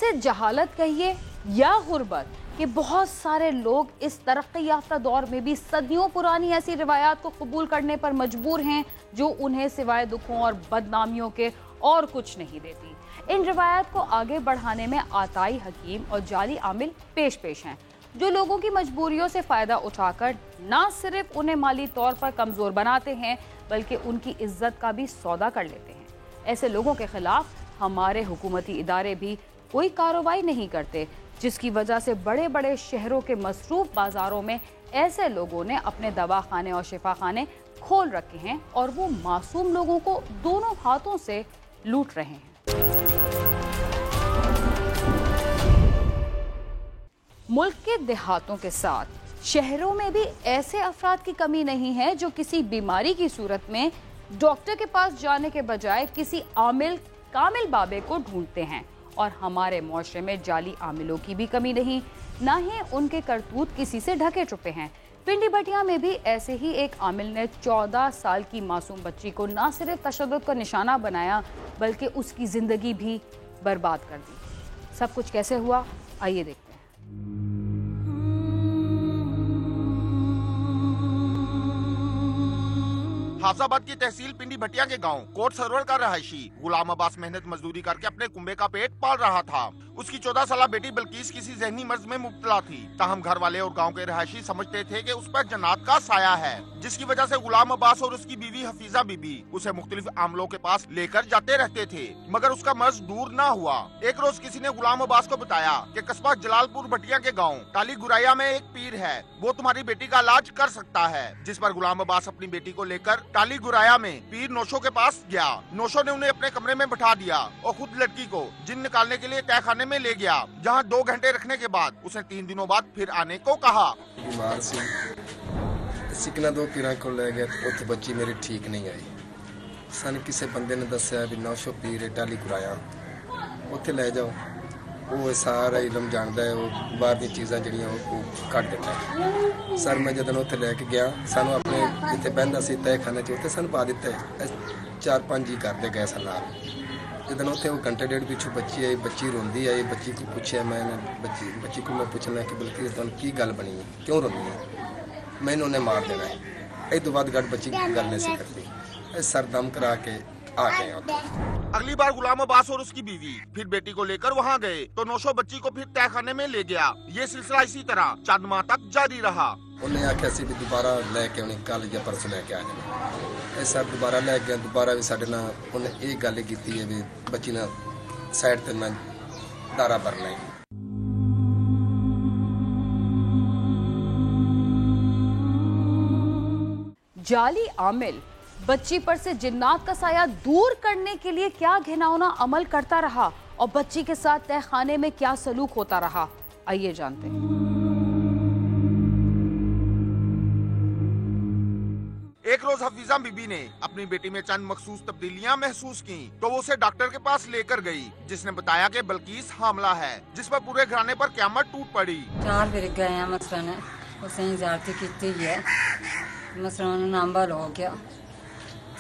इसे जहालत कहिए या गुर्बत कि बहुत सारे लोग इस तरक्की याफ्ता दौर में भी सदियों पुरानी ऐसी रिवायात को कबूल करने पर मजबूर हैं जो उन्हें सिवाय दुखों और बदनामियों के और कुछ नहीं देती। इन रिवायात को आगे बढ़ाने में आताई हकीम और जाली आमिल पेश हैं जो लोगों की मजबूरियों से फ़ायदा उठाकर ना सिर्फ उन्हें माली तौर पर कमज़ोर बनाते हैं बल्कि उनकी इज्जत का भी सौदा कर लेते हैं। ऐसे लोगों के खिलाफ हमारे हुकूमती इदारे भी कोई कार्रवाई नहीं करते, जिसकी वजह से बड़े बड़े शहरों के मसरूफ बाज़ारों में ऐसे लोगों ने अपने दवाखाने और शिफाखाने खोल रखे हैं और वो मासूम लोगों को दोनों हाथों से लूट रहे हैं। मुल्क के देहातों के साथ शहरों में भी ऐसे अफराद की कमी नहीं है जो किसी बीमारी की सूरत में डॉक्टर के पास जाने के बजाय किसी आमिल कामिल बाबे को ढूंढते हैं। और हमारे मुआशरे में जाली आमिलों की भी कमी नहीं, ना ही उनके करतूत किसी से ढके छुपे हैं। पिंडी भटिया में भी ऐसे ही एक आमिल ने 14 साल की मासूम बच्ची को ना सिर्फ तशद्दुद का निशाना बनाया बल्कि उसकी जिंदगी भी बर्बाद कर दी। सब कुछ कैसे हुआ, आइए देखते हैं। हाफजाबाद की तहसील पिंडी भटिया के गांव कोट सरवर का रहायशी गुलाम अब्बास मेहनत मजदूरी करके अपने कुंबे का पेट पाल रहा था। उसकी 14 साल बेटी बल्कीस किसी जहनी मर्ज में मुब्तला थी। ताहम घर वाले और गांव के रहायशी समझते थे कि उस पर जन्नत का साया है, जिसकी वजह से गुलाम अब्बास और उसकी बीवी हफीजा बीबी उसे मुख्तलिफ आमलों के पास लेकर जाते रहते थे, मगर उसका मर्ज दूर न हुआ। एक रोज किसी ने गुलाम अब्बास को बताया कि कस्बा जलालपुर भटिया के गाँव टाली गुराया में एक पीर है, वो तुम्हारी बेटी का इलाज कर सकता है। जिस पर गुलाम अब्बास अपनी बेटी को लेकर टाली गुराया में पीर नौशो के पास गया। नौशो ने उन्हें अपने कमरे में बैठा दिया और खुद लड़की को जिन निकालने के लिए तहखाने में ले गया, जहां 2 घंटे रखने के बाद उसे 3 दिनों बाद फिर आने को कहा। बीमार सी सिकना 2 पीर को ले गए, उत बच्ची मेरी ठीक नहीं आई। सन किसी बंदे ने दसिया भी नौशो पीर टाली गुराया, उत्थे ले जाओ। वो सारा इलम जानता है, वो बाहर दी चीज़ां जड़ियां वो कट देता है। सर मैं जदों उत्थे लैके गया, सानू अपने जिथे बहंदा सी तहखाने च उत्थे सन पा दिता है। 4-5 जी करते गए सन नाल। जदों उत्थे वो घंटे डेढ़ पिछू बच्ची आई, बच्ची रोंदी आई। बच्ची को पूछया मैंने, बच्ची को मैं पूछना कि बल्कि तुहानू की गल बनी है, क्यों रोंदी है? मैनू उन्हें मार देना है। इस तो बाद गड़ बच्ची गल नहीं सी करती। सर दम करा के आ गए। अगली बार गुलाम अब्बास और उसकी बीवी फिर बेटी को लेकर वहाँ गए तो नौशो बच्ची को फिर तहखाने में ले गया। ये सिलसिला इसी तरह चंद माह तक जारी रहा। उन्हें आख्या सी भी दोबारा लैके उन्हें कल या परसों लैके आ जाना। सर दोबारा लै गया, दोबारा भी साढ़े नाल उन्हें एक गल की है भी बच्ची ना साइड ते मैं दारा भरना है। जाली आमिल बच्ची पर से जिन्नात का साया दूर करने के लिए क्या घिनौना अमल करता रहा और बच्ची के साथ तहखाने में क्या सलूक होता रहा, आइए जानते हैं। एक रोज हफीजा बीबी ने अपनी बेटी में चंद मखसूस तब्दीलियां महसूस की तो वो उसे डॉक्टर के पास लेकर गई, जिसने बताया कि बल्कीस हामला है, जिस पर पूरे घराने पर क़यामत टूट पड़ी। 4 बार गए मसलन उसे ज़्यादती की है, मसलन नाम्बल हो गया।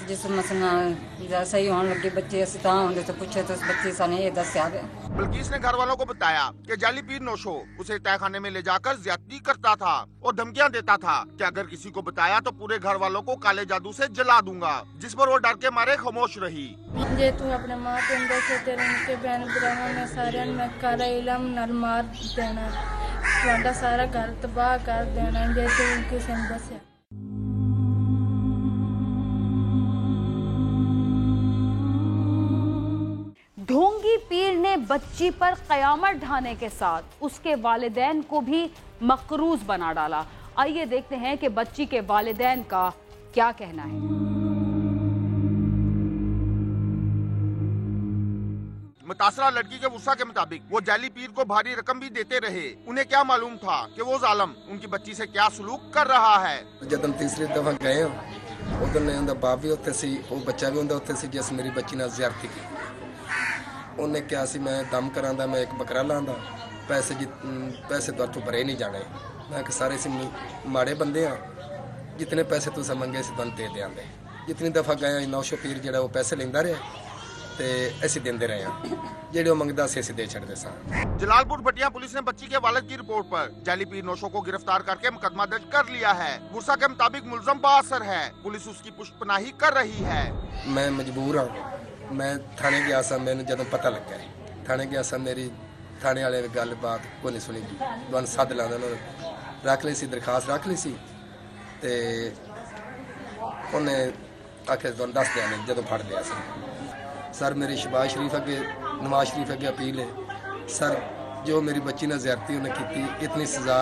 जिस मसला सही होने लगे बच्चे होंगे तो पूछे तो उस बच्चे सा नहीं दसिया। बल्कीस ने घर वालों को बताया कि जाली पीर नौशो उसे तहखाने में ले जाकर ज्यादती करता था और धमकियां देता था कि अगर किसी को बताया तो पूरे घर वालों को काले जादू से जला दूंगा, जिस पर वो डर के मारे खामोश रही। जे तू अपने माँ पिंडे से तेरे उनके बहन भरावां ने सारे में काला इलम नल मार देना, तुहाडा सारा घर तबाह कर देना जे तू किसी ने दसिया। ढोंगी पीर ने बच्ची पर क़यामत ढाने के साथ उसके वालिदैन को भी मकरूज बना डाला। आइए देखते हैं कि बच्ची के वालिदैन का क्या कहना है। मुतासरा लड़की के गुस्सा के मुताबिक वो जाली पीर को भारी रकम भी देते रहे। उन्हें क्या मालूम था कि वो जालिम उनकी बच्ची से क्या सलूक कर रहा है। जब हम तीसरी दफा गए उधर ने उनका बाप भी उत्थे सी, वो बच्चा भी उनका उत्थे सी जिस मेरी बच्ची ने ज्यादती की। उन्हें क्या सी मैं दम करांदा, मैं एक बकरा लांदा, पैसे तो भरे नहीं जाने। मैं सारे सी माड़े बंदे हाँ, जितने पैसे तुसा मंगे सी तुहानू दे देंगे। जितनी दफा गए नौशो पीर जो पैसे लेंदा रहा ਤੇ ਅਸੀਂ ਦਿੰਦੇ ਰਹੇ ਹਾਂ ਜਿਹੜੇ ਉਹ ਮੰਗਦਾ ਸੀ ਅਸੀਂ ਦੇ ਛੱਡਦੇ ਸਾਂ। जलालपुर भटिया पुलिस ने बच्ची के वालिद की रिपोर्ट पर जाली पीर नौशों को गिरफ्तार करके मुकदमा दर्ज कर लिया है। गुस्सा के मुताबिक मुलजम बाअसर है, पुलिस उसकी पुष्टपनाही कर रही है। मैं मजबूर हाँ, मैं थाने गया सा, मैंने जदों पता लगा थाने गया सा, मेरी थाने वाले गलबात को नहीं सुनी, तुहानू सद लादा उन्होंने रख ली सी, दरखास्त रख ली सी ते उन्हें आखिर तुहानू दस दिया जदों फड़ लिया सी। सर मेरी शहबाज शरीफ अगे, नवाज शरीफ अगे अपील है सर, जो मेरी बच्ची ने ज्यादती उन्हें की, इतनी सजा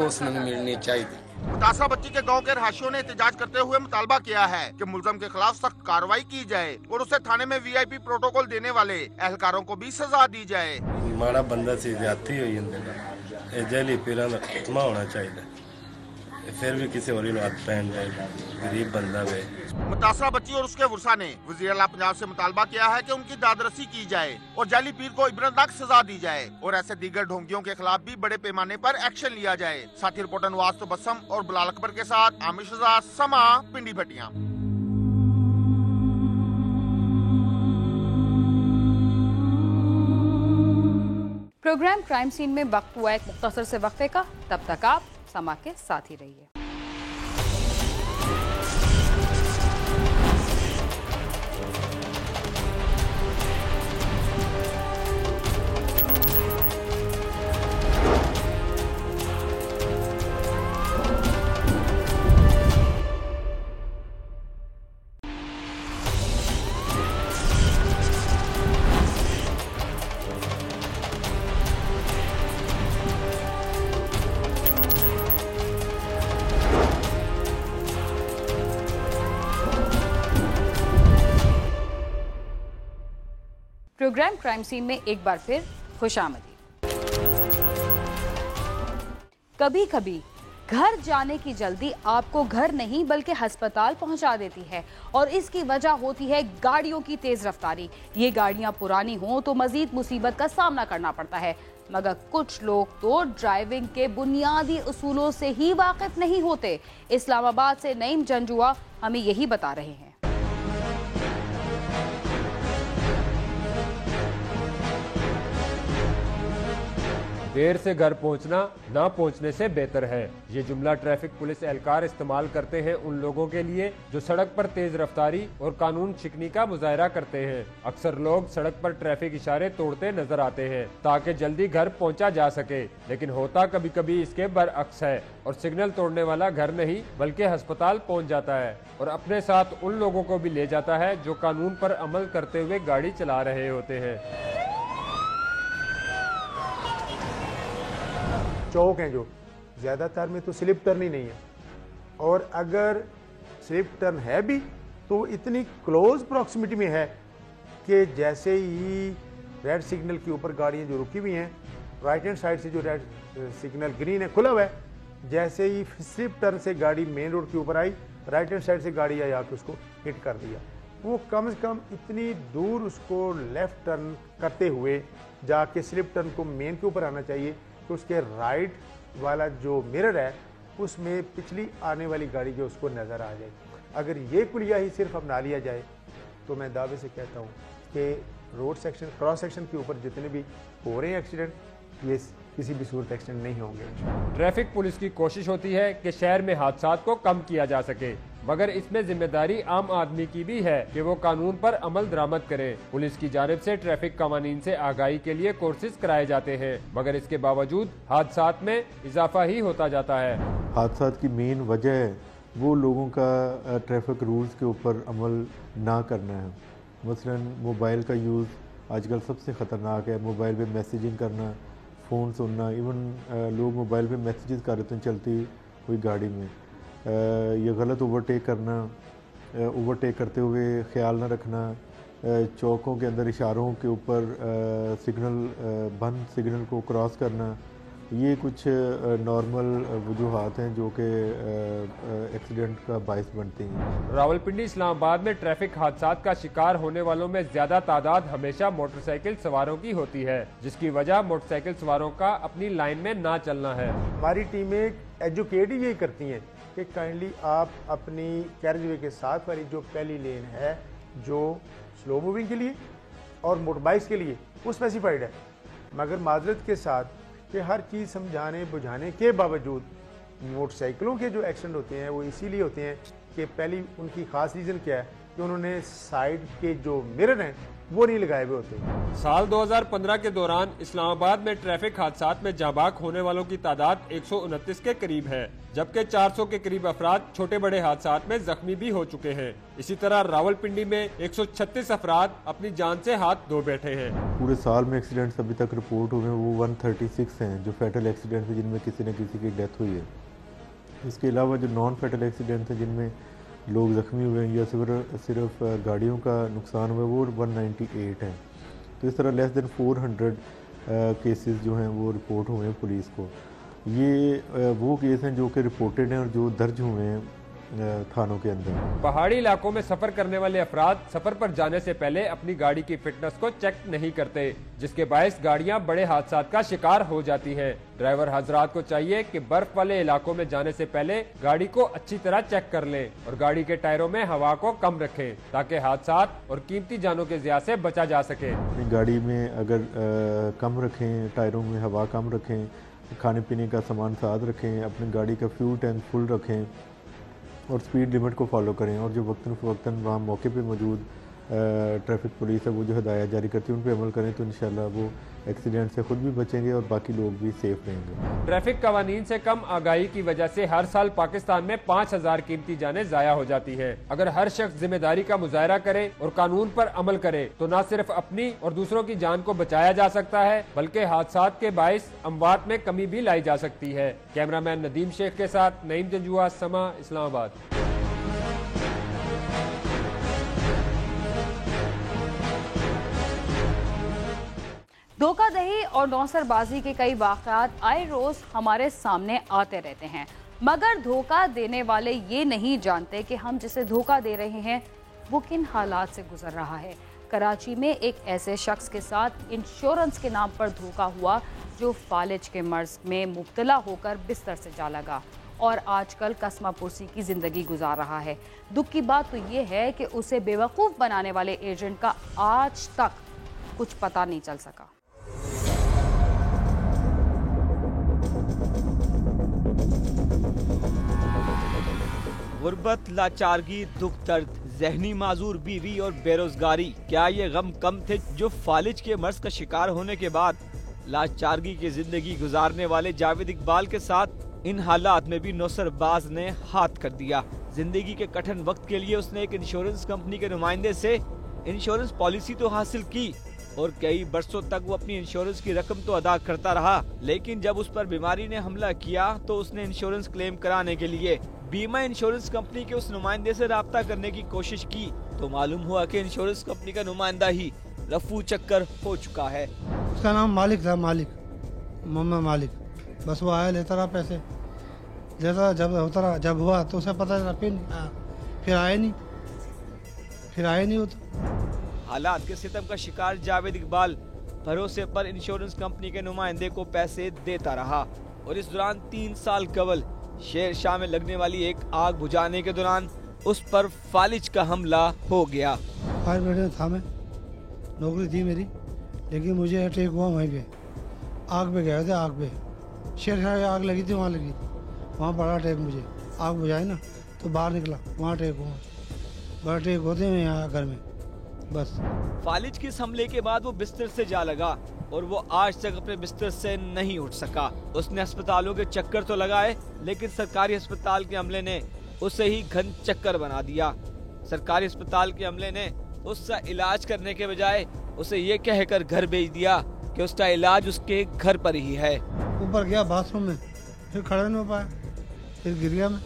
उसने मिलनी चाहिए। मुतासरा बच्ची के गांव के रहायशियों ने एहतजाज करते हुए मुतालबा किया है कि मुलजम के खिलाफ सख्त कार्रवाई की जाए और उसे थाने में वीआईपी प्रोटोकॉल देने वाले एहलकारों को भी सजा दी जाए। माड़ा बंदा से ज्यादती हुई है, जैली पीरा खत्मा होना चाहिए, फिर भी किसी और हाथ पहन जाए, गरीब बंदा है। मुतासरा बच्ची और उसके वर्षा ने वज़ीर आला पंजाब से मुतालबा किया है कि उनकी दादरसी की जाए और जाली पीर को इबरतनाक सजा दी जाए और ऐसे दीगर ढोंगियों के खिलाफ भी बड़े पैमाने पर एक्शन लिया जाए। साथी रिपोर्टर नवाज तबस्सुम और बिलाल अकबर के साथ आमिर शहजाद, समा, पिंडी भटिया। प्रोग्राम क्राइम सीन में वक्त हुआ एक मुख्तसर से वक्फे का, तब तक आप समा के साथ ही रहिए। प्रोग्राम क्राइम सीन में एक बार फिर खुशामदीद। कभी कभी घर जाने की जल्दी आपको घर नहीं बल्कि अस्पताल पहुंचा देती है और इसकी वजह होती है गाड़ियों की तेज रफ्तारी। ये गाड़ियां पुरानी हों तो मजीद मुसीबत का सामना करना पड़ता है, मगर कुछ लोग तो ड्राइविंग के बुनियादी उसूलों से ही वाकिफ नहीं होते। इस्लामाबाद से नईम जंजुआ हमें यही बता रहे हैं। देर से घर पहुंचना ना पहुंचने से बेहतर है। ये जुमला ट्रैफिक पुलिस एहलकार इस्तेमाल करते हैं उन लोगों के लिए जो सड़क पर तेज रफ्तारी और कानून शिकनी का मुजाहरा करते हैं। अक्सर लोग सड़क पर ट्रैफिक इशारे तोड़ते नजर आते हैं ताकि जल्दी घर पहुंचा जा सके, लेकिन होता कभी कभी इसके बरअक्स है और सिग्नल तोड़ने वाला घर नहीं बल्कि अस्पताल पहुँच जाता है और अपने साथ उन लोगों को भी ले जाता है जो कानून पर अमल करते हुए गाड़ी चला रहे होते हैं। चौक हैं जो ज़्यादातर में तो स्लिप टर्न ही नहीं है, और अगर स्लिप टर्न है भी तो इतनी क्लोज प्रॉक्सिमिटी में है कि जैसे ही रेड सिग्नल के ऊपर गाड़ियाँ जो रुकी हुई हैं, राइट हैंड साइड से जो रेड सिग्नल ग्रीन है खुला हुआ है, जैसे ही स्लिप टर्न से गाड़ी मेन रोड के ऊपर आई, राइट हैंड साइड से गाड़ी आई आके उसको हिट कर दिया। वो कम से कम इतनी दूर उसको लेफ़्ट टर्न करते हुए जाके स्लिप टर्न को मेन के ऊपर आना चाहिए तो उसके राइट वाला जो मिरर है उसमें पिछली आने वाली गाड़ी जो उसको नज़र आ जाए। अगर ये कुलिया ही सिर्फ अपना लिया जाए तो मैं दावे से कहता हूँ कि रोड सेक्शन क्रॉस सेक्शन के ऊपर जितने भी हो रहे हैं एक्सीडेंट, ये किसी भी सूरत एक्सीडेंट नहीं होंगे। ट्रैफिक पुलिस की कोशिश होती है कि शहर में हादसा को कम किया जा सके, मगर इसमें जिम्मेदारी आम आदमी की भी है कि वो कानून पर अमल दरामद करे। पुलिस की जानिब से ट्रैफिक कवानीन से आगाही के लिए कोर्सेज कराए जाते हैं, मगर इसके बावजूद हादसात में इजाफा ही होता जाता है। हादसात की मेन वजह है वो लोगों का ट्रैफिक रूल्स के ऊपर अमल ना करना है। मसलन मोबाइल का यूज़ आजकल सबसे ख़तरनाक है। मोबाइल पे मैसेजिंग करना, फ़ोन सुनना, इवन लोग मोबाइल पे मैसेजेस कर देते हैं चलती हुई गाड़ी में। ये गलत ओवरटेक करना, ओवरटेक करते हुए ख्याल न रखना, चौकों के अंदर इशारों के ऊपर सिग्नल बंद सिग्नल को क्रॉस करना, ये कुछ नॉर्मल वजूहात हैं जो कि एक्सीडेंट का बायस बनती हैं। रावलपिंडी इस्लामाबाद में ट्रैफिक हादसात का शिकार होने वालों में ज्यादा तादाद हमेशा मोटरसाइकिल सवारों की होती है, जिसकी वजह मोटरसाइकिल सवारों का अपनी लाइन में ना चलना है। हमारी टीमें एजुकेट ही ये करती हैं कि काइंडली आप अपनी कैरिज वे के साथ वाली जो पहली लेन है जो स्लो मूविंग के लिए और मोटरबाइक्स के लिए वो स्पेसिफाइड है। मगर माजरत के साथ कि हर चीज़ समझाने बुझाने के बावजूद मोटरसाइकिलों के जो एक्सीडेंट होते हैं वो इसीलिए होते हैं कि पहली उनकी ख़ास रीज़न क्या है कि उन्होंने साइड के जो मिरर हैं वो नहीं लगाए हुए होते। साल 2015 के दौरान इस्लामाबाद में ट्रैफिक हादसात में जाबाक होने वालों की तादाद 129 के करीब है, जबकि 400 के करीब अफराद छोटे बड़े हादसात में जख्मी भी हो चुके हैं। इसी तरह रावलपिंडी में 136 अफराद अपनी जान से हाथ धो बैठे हैं। पूरे साल में एक्सीडेंट्स अभी तक रिपोर्ट हुए वो 136 हैं जो फैटल एक्सीडेंट हैं, जिनमें किसी न किसी की डेथ हुई है। इसके अलावा जो नॉन फैटल एक्सीडेंट हैं जिनमें लोग ज़ख्मी हुए हैं या सिर्फ गाड़ियों का नुकसान हुआ है वो 198 हैं। तो इस तरह लेस देन 400 केसेस जो हैं वो रिपोर्ट हुए हैं पुलिस को। ये वो केस हैं जो कि रिपोर्टेड हैं और जो दर्ज हुए हैं थानों के अंदर। पहाड़ी इलाकों में सफर करने वाले अफराद सफर पर जाने से पहले अपनी गाड़ी की फिटनेस को चेक नहीं करते, जिसके बायस गाड़ियां बड़े हादसात का शिकार हो जाती हैं। ड्राइवर हजरात को चाहिए कि बर्फ वाले इलाकों में जाने से पहले गाड़ी को अच्छी तरह चेक कर लें और गाड़ी के टायरों में हवा को कम रखें ताकि हादसात और कीमती जानों के ज़िया से बचा जा सके। अपनी गाड़ी में अगर कम रखें, टायरों में हवा कम रखें, खाने पीने का सामान साथ रखें, अपनी गाड़ी का फ्यूल टैंक फुल रखें और स्पीड लिमिट को फॉलो करें। और जो वक्तन फ़वक्तन वहाँ मौके पे मौजूद ट्रैफिक पुलिस है वो जो हिदायत जारी करती है उन पे अमल करें तो इंशाल्लाह वो एक्सीडेंट से खुद भी बचेंगे और बाकी लोग भी सेफ रहेंगे। ट्रैफिक कवानीन से कम आगाही की वजह से हर साल पाकिस्तान में 5000 कीमती जानें जाया हो जाती हैं। अगर हर शख्स जिम्मेदारी का मुजाहरा करे और कानून पर अमल करे तो न सिर्फ अपनी और दूसरों की जान को बचाया जा सकता है बल्कि हादसात के बाइस अमवात में कमी भी लाई जा सकती है। कैमरामैन नदीम शेख के साथ नईम जंजुआ, समा, इस्लामाबाद। धोखाधड़ी और नौसरबाजी के कई वाक़यात आए रोज हमारे सामने आते रहते हैं, मगर धोखा देने वाले ये नहीं जानते कि हम जिसे धोखा दे रहे हैं वो किन हालात से गुजर रहा है। कराची में एक ऐसे शख्स के साथ इंश्योरेंस के नाम पर धोखा हुआ जो फालिज के मर्ज में मुब्तला होकर बिस्तर से जा लगा और आजकल कसमा पुरसी की जिंदगी गुजार रहा है। दुख की बात तो ये है कि उसे बेवकूफ़ बनाने वाले एजेंट का आज तक कुछ पता नहीं चल सका। गुर्बत, लाचारगी, दुख दर्द, जहनी माजूर बीवी और बेरोजगारी, क्या ये गम कम थे जो फालिज के मर्ज का शिकार होने के बाद लाचारगी की जिंदगी गुजारने वाले जावेद इकबाल के साथ इन हालात में भी नौसरबाज ने हाथ कर दिया। जिंदगी के कठिन वक्त के लिए उसने एक इंश्योरेंस कंपनी के नुमाइंदे से इंश्योरेंस पॉलिसी तो हासिल की और कई बरसों तक वो अपनी इंश्योरेंस की रकम तो अदा करता रहा, लेकिन जब उस पर बीमारी ने हमला किया तो उसने इंश्योरेंस क्लेम कराने के लिए बीमा इंश्योरेंस कंपनी के उस नुमाइंदे से राब्ता करने की कोशिश की तो मालूम हुआ कि इंश्योरेंस कंपनी का नुमाइंदा ही रफू चक्कर हो चुका है। उसका नाम मालिक था, मोहम्मद मालिक। बस वो आया लेता रहा पैसे, जैसा जब होता रहा, जब हुआ तो उसे पता चला फिर आए नहीं वो तो। हालात के सितम का शिकार जावेद इकबाल भरोसे पर इंश्योरेंस कंपनी के नुमाइंदे को पैसे देता रहा और इस दौरान 3 साल कबल शेर शाह में लगने वाली एक आग बुझाने के दौरान उस पर फालिज का हमला हो गया। फायर ब्रिगेड था, मैं नौकरी थी मेरी, लेकिन मुझे अटैक हुआ वहीं पे, आग पे गए थे, आग पे शेर शाह आग लगी थी, वहाँ लगी, वहाँ बड़ा अटैक, मुझे आग बुझाई ना तो बाहर निकला, वहाँ अटैक हुआ। बड़ा अटैक होते हैं यहाँ घर में बस। फालिज के इस हमले के बाद वो बिस्तर से जा लगा और वो आज तक अपने बिस्तर से नहीं उठ सका। उसने अस्पतालों के चक्कर तो लगाए लेकिन सरकारी अस्पताल के अमले ने उसे ही घन चक्कर बना दिया। सरकारी अस्पताल के अमले ने उसका इलाज करने के बजाय उसे ये कहकर घर भेज दिया कि उसका इलाज उसके घर पर ही है। ऊपर गया बाथरूम में, फिर खड़ा नहीं हो पाया, फिर गिर गया मैं,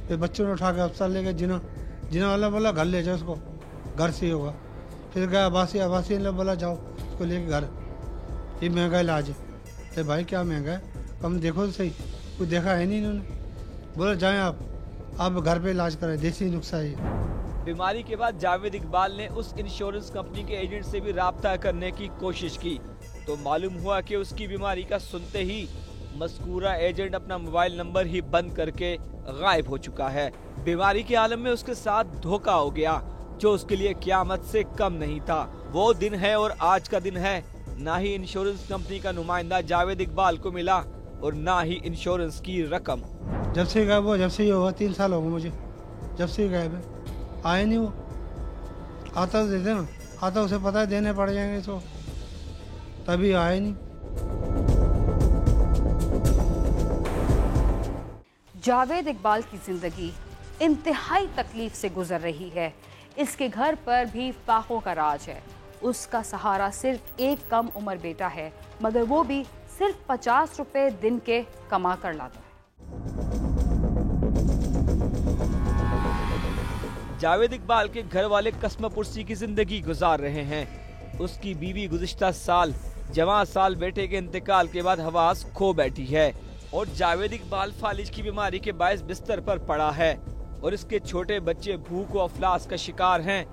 फिर बच्चों ने उठा के अस्पताल ले गए। जिना वाला बोला घर ले जाओ उसको, घर से ही होगा। फिर गया आवासी ने बोला जाओ उसको लेके घर, ये महंगा इलाज है। तो भाई क्या महंगा है, कम देखो तो सही, कुछ देखा है नहीं इन्होंने। बोले जाएं आप घर पे इलाज करें, देसी नुस्खा है। बीमारी के बाद जावेद इकबाल ने उस इंश्योरेंस कंपनी के एजेंट से भी राब्ता करने की कोशिश की तो मालूम हुआ कि उसकी बीमारी का सुनते ही मज़कूरा एजेंट अपना मोबाइल नंबर ही बंद करके गायब हो चुका है। बीमारी के आलम में उसके साथ धोखा हो गया जो उसके लिए क़यामत से कम नहीं था। वो दिन है और आज का दिन है। ना ही इंश्योरेंस कंपनी का नुमाइंदा जावेद इकबाल को मिला और ना ही इंश्योरेंस की रकम। जब से गायब हुआ, जब से ये हुआ 3 साल हो गए मुझे, जब से गायब है, आए नहीं वो। आता तो देते ना, आता उसे पता है देने पड़ जाएंगे तो, तभी आए नहीं। जावेद इकबाल की जिंदगी इंतहाई तकलीफ से गुजर रही है। इसके घर पर भी फाकों का राज है। उसका सहारा सिर्फ एक कम उम्र बेटा है, मगर वो भी सिर्फ 50 रुपए दिन के कमा कर लाता है। जावेद इकबाल के घर वाले कस्मपुरसी की जिंदगी गुजार रहे हैं। उसकी बीवी गुज़िश्ता साल जवां साल बेटे के इंतकाल के बाद हवास खो बैठी है और जावेद इकबाल फालिज की बीमारी के बायस बिस्तर पर पड़ा है और इसके छोटे बच्चे भूख व अफलास का शिकार हैं।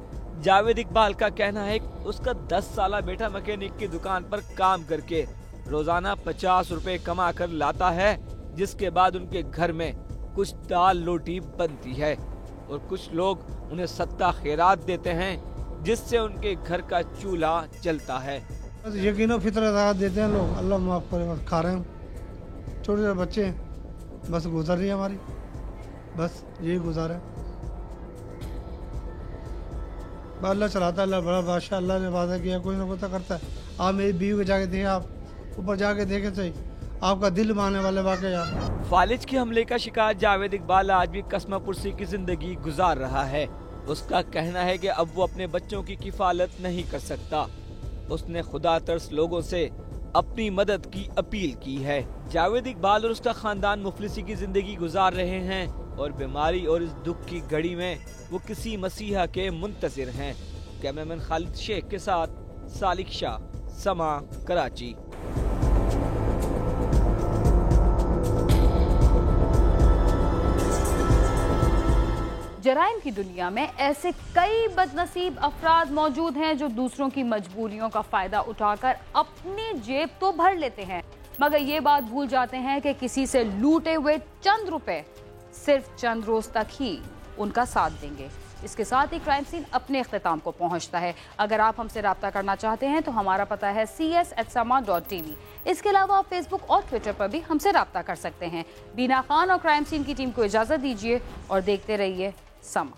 जावेद इकबाल का कहना है कि उसका 10 साला बेटा मैकेनिक की दुकान पर काम करके रोजाना 50 रुपए कमा कर लाता है, जिसके बाद उनके घर में कुछ दाल रोटी बनती है और कुछ लोग उन्हें सत्ता खैरात देते हैं, जिससे उनके घर का चूल्हा जलता है। यकीन फितरत देते हैं लोग, अल्लाह माफ करे। बस खा रहे हैं, छोटे छोटे बच्चे हैं, बस गुजर रही है हमारी, बस यही गुजारा है। अल्लाह चलाता है, अल्लाह बड़ा बादशाह, अल्लाह ने वादा किया कोई ना कोई तो करता है। आप मेरी बीवी को जाके देखें, आप ऊपर जाके देखें सही, आपका दिल मानने वाले वाकई यार। फालिज के हमले का शिकार जावेद इकबाल आज भी कस्मपुरसी की जिंदगी गुजार रहा है। उसका कहना है कि अब वो अपने बच्चों की किफालत नहीं कर सकता। उसने खुदा तरस लोगों से अपनी मदद की अपील की है। जावेद इकबाल और उसका खानदान मुफलिसी की जिंदगी गुजार रहे हैं और बीमारी और इस दुख की घड़ी में वो किसी मसीहा के मुंतज़िर हैं। कैमरामैन खालिद शेख के साथ सालिक शाह, समा, कराची। जराइम की दुनिया में ऐसे कई बदनसीब अफराद मौजूद हैं जो दूसरों की मजबूरियों का फायदा उठाकर अपनी जेब तो भर लेते हैं, मगर ये बात भूल जाते हैं कि किसी से लूटे हुए चंद रुपए सिर्फ चंद रोज तक ही उनका साथ देंगे। इसके साथ ही क्राइम सीन अपने इख्तिताम को पहुंचता है। अगर आप हमसे रब्ता करना चाहते हैं तो हमारा पता है cs@sama.tv। इसके अलावा आप फेसबुक और ट्विटर पर भी हमसे रब्ता कर सकते हैं। बीना खान और क्राइम सीन की टीम को इजाजत दीजिए और देखते रहिए समा।